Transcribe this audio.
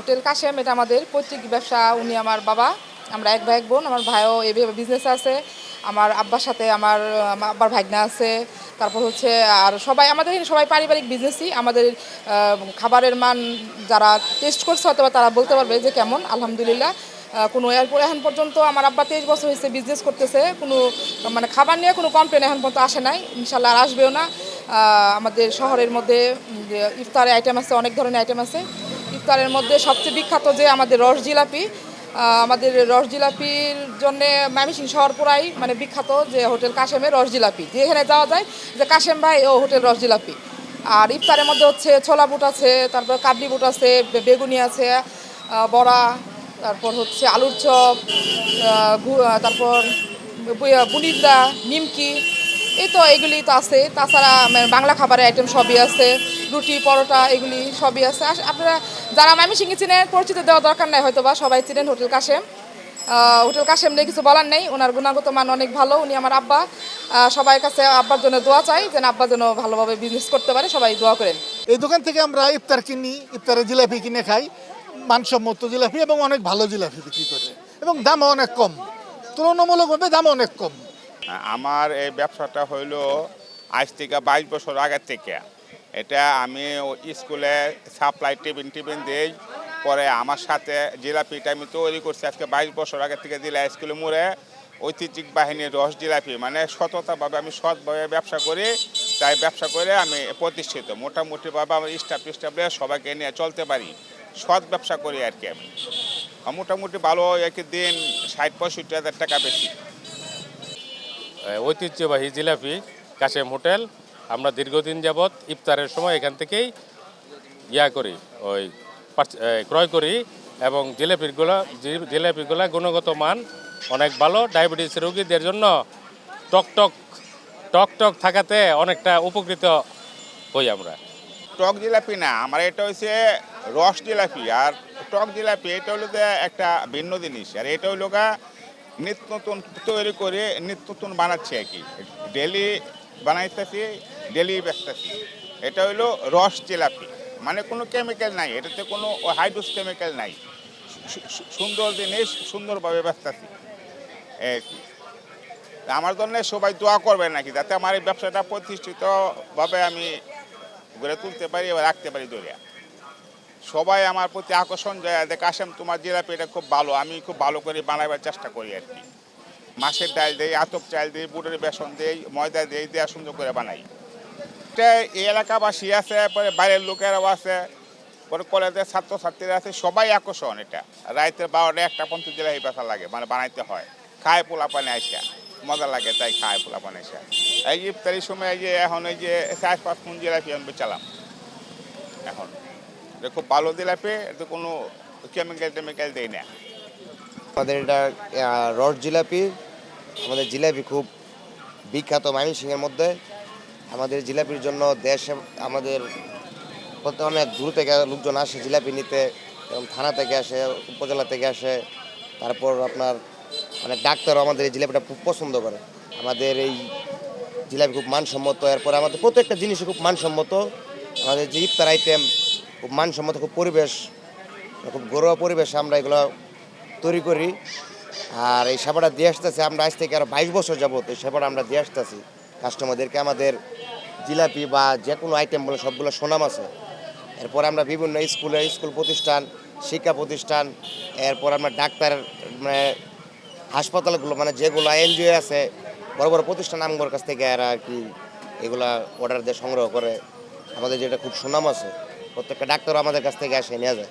Hotel Kashem, এটা আমাদের পৈতৃক ব্যবসা। উনি আমার বাবা, আমরা এক ভাই এক বোন। আমার ভাইও এইভাবে বিজনেস আছে। আমার আব্বার সাথে আমার আব্বার ভাগনা আছে। তারপর হচ্ছে আর সবাই আমাদের এখানে সবাই পারিবারিক বিজনেসই। আমাদের খাবারের মান যারা টেস্ট করছে হয়তো তারা বলতে পারবে যে কেমন। আলহামদুলিল্লাহ কোনো এরপর এখন পর্যন্ত আমার আব্বা 23 বছর হয়েছে বিজনেস করতেছে, কোনো মানে খাবার নিয়ে কোনো কমপ্লেন এখন পর্যন্ত আসে নাই, ইনশাল্লাহ আর আসবেও না। আমাদের শহরের মধ্যে ইফতারের আইটেম আছে, অনেক ধরনের আইটেম আছে। ইফতারের মধ্যে সবচেয়ে বিখ্যাত যে আমাদের রস জিলাপি। আমাদের রস জিলাপির জন্যে ময়মনসিংহ শহর পুরাই মানে বিখ্যাত, যে হোটেল কাশেমের রস জিলাপি, যেখানে যাওয়া যায় যে কাশেম ভাই ও হোটেল রস জিলাপি। আর ইফতারের মধ্যে হচ্ছে ছোলা বুট আছে, তারপর কাবলি বুট আছে, বেগুনি আছে, বড়া, তারপর হচ্ছে আলুর চপ, তারপর বুনিদা, নিমকি, এই তো এগুলি তো আছে। তাছাড়া বাংলা খাবারের আইটেম সবই আছে, রুটি পরোটা এগুলি সবই আছে। আপনারা যারা ময়মনসিংহে চিনেন, পরিচিত দেওয়া দরকার নাই, হয়তো বা সবাই চিনেন হোটেল কাশেম। হোটেল কাশেম নিয়ে কিছু বলার নেই, ওনার গুণগত মান অনেক ভালো। উনি আমার আব্বা, সবার কাছে আব্বার জন্য দোয়া চাই যেন আব্বা যেন ভালোভাবে বিজনেস করতে পারে, সবাই দোয়া করেন। এই দোকান থেকে আমরা ইফতার কিনি, ইফতারের জিলাপি কিনে খাই, মানসম্মত জিলাপি এবং অনেক ভালো জিলাপি বিক্রি করে, এবং দামও অনেক কম, তুলনামূলকভাবে দাম অনেক কম। আমার এই ব্যবসাটা হইল আজ থেকে 22 বছর আগের থেকে। এটা আমি স্কুলে সাপ্লাই টিফিন দিই, পরে আমার সাথে জিলাপিটা আমি তৈরি করছি আজকে 22 বছর আগের থেকে। জেলা স্কুলে মোড়ে ঐতিহ্যিক বাহিনীর রস জিলাপি, মানে সততাভাবে আমি সৎভাবে ব্যবসা করি, তাই ব্যবসা করে আমি প্রতিষ্ঠিত। মোটামুটিভাবে আমার স্টাফ সবাইকে নিয়ে চলতে পারি, সৎ ব্যবসা করি আর কি। আমি মোটামুটি ভালো একই দিন 60-65 হাজার টাকা বেশি। ঐতিহ্যবাহী জিলাপি কাশেম হোটেল, আমরা দীর্ঘদিন যাবৎ ইফতারের সময় এখান থেকেই করি, ক্রয় করি, এবং জিলাপিগুলা গুণগত মান অনেক ভালো। ডায়াবেটিস রোগীদের জন্য টক টক থাকাতে অনেকটা উপকৃত হই আমরা। টক জিলাপি না, আমার এটা হচ্ছে রস জিলাপি। আর টক জিলাপি এটা হলো যে একটা ভিন্ন জিনিস, আর এটা হইলো নিত্য নতুন তৈরি করে নিত্য নতুন বানাচ্ছি আর কি। ডেলি বানাইতেছি, ডেলি বেচতেছি। এটা হইলো রস জিলাপি, মানে কোনো কেমিক্যাল নাই, এটাতে কোনো হাইড্রোস কেমিক্যাল নাই। সুন্দর জিনিস সুন্দরভাবে বেচতেছি আর কি। আমার জন্য সবাই দোয়া করবে নাকি, যাতে আমার এই ব্যবসাটা প্রতিষ্ঠিতভাবে আমি গড়ে তুলতে পারি এবং রাখতে পারি দরিয়া। সবাই আমার প্রতি আকর্ষণ যায় যে কাশেম তোমার জিলাপি এটা খুব ভালো, আমি খুব ভালো করে বানাবার চেষ্টা করি আর কি। মাছের ডাল দিই, আতপ চাল দিই, বুটের বেসন দিই, ময়দা দিই, দেওয়া সুন্দর করে বানাই। এটা এই এলাকাবাসী আছে, পরে বাইরের লোকেরাও আছে, পরে কলেজের ছাত্রছাত্রীরা আছে, সবাই আকর্ষণ। এটা রাইতের 12টা 1টা পর্যন্ত জিলাপি বেচা লাগে, মানে বানাইতে হয়। খায় পোলা পানি আসা মজা লাগে, তাই খায় পোলা পানি আসা। এই যে ইফতারির সময় এই যে এখন এই যে 4-5 মণ জিলাপি আমি বেচালাম এখন। খুব ভালো জিলাপি, এতে কোনো কেমিক্যাল দেই না। আমাদের এটা রস জিলাপি। আমাদের জিলাপি খুব বিখ্যাত ময়মনসিংহের মধ্যে। আমাদের জিলাপির জন্য আমাদের অনেক দূর থেকে লোকজন আসে জিলাপি নিতে, এবং থানা থেকে আসে, উপজেলা থেকে আসে। তারপর আপনার অনেক ডাক্তারও আমাদের এই জিলাপিটা খুব পছন্দ করে। আমাদের এই জিলাপি খুব মানসম্মত। এরপর আমাদের প্রত্যেকটা জিনিসই খুব মানসম্মত। আমাদের যে ইফতার আইটেম খুব মানসম্মত, খুব খুব ঘরোয়া পরিবেশে আমরা এগুলো তৈরি করি। আর এই সেবাটা দিয়ে আসতেছি আমরা আজ থেকে আরও 22 বছর যাবত এই সেবাটা আমরা দিয়ে আসতেছি কাস্টমারদেরকে। আমাদের জিলাপি বা যে কোনো আইটেম বলে সবগুলো সুনাম আছে। এরপর আমরা বিভিন্ন স্কুল প্রতিষ্ঠান, শিক্ষা প্রতিষ্ঠান, এরপর আমরা ডাক্তার, মানে হাসপাতালগুলো, মানে যেগুলো এনজিও আছে, বড় বড় প্রতিষ্ঠান আমগোর কাছ থেকে এরা আর কি এগুলা অর্ডার দিয়ে সংগ্রহ করে। আমাদের যেটা খুব সুনাম আছে, প্রত্যেকটা ডাক্তারও আমাদের কাছ থেকে আসে নিয়ে যায়।